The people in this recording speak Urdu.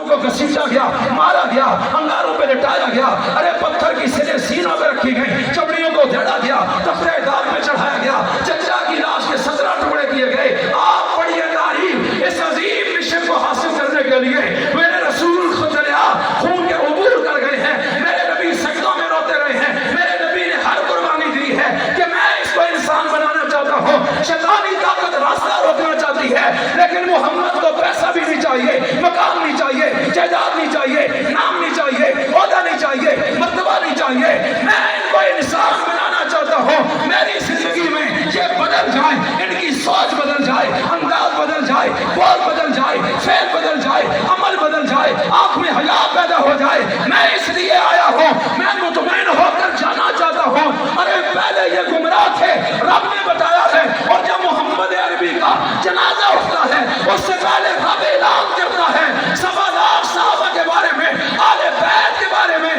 کو گھسیٹا گیا، مارا گیا، انگاروں پہ لٹایا گیا، ارے پتھر کی سلیں سینوں پہ رکھی گئی، چمڑیوں کو دھڑا گیا، تختے داغ میں چڑھایا گیا، چچا کی لاش کے 17 ٹکڑے کیے گئے۔ آپ پڑھیے تاریخ اس عظیم مشن کو حاصل کرنے کے لیے میرے رسول خدریا خون کے عبور کر گئے ہیں، میرے نبی سجدوں میں روتے رہے ہیں، میرے نبی نے ہر قربانی دی ہے کہ میں اس کو انسان بنانا چاہتا ہوں۔ شیطانی طاقت راستہ روکنا چاہتی ہے، لیکن محمد کو پیسہ بھی نہیں چاہیے، مقام نہیں چاہیے، جائیداد نہیں چاہیے، نام نہیں چاہیے، عہدہ نہیں چاہیے، مرتبہ نہیں چاہیے، میں ان کو انسان بنانا چاہتا ہوں۔ میری زندگی میں یہ بدل جائے، ان کی سوچ بدل جائے، انداز بدل جائے، بول بدل جائے، فعل بدل جائے، عمل بدل جائے، آنکھ میں حیا پیدا ہو جائے۔ میں اس لیے آیا ہوں، میں مطمئن ہو کر جانا چاہتا ہوں۔ ارے پہلے یہ گمراہ تھے، رب نے بتایا ہے، اور جب محمد عربی کا جنازہ اٹھتا ہے اس سے پہلے رب اعلان کرتا ہے 1.25 لاکھ صحابہ کے بارے میں، آل بیت کے بارے میں،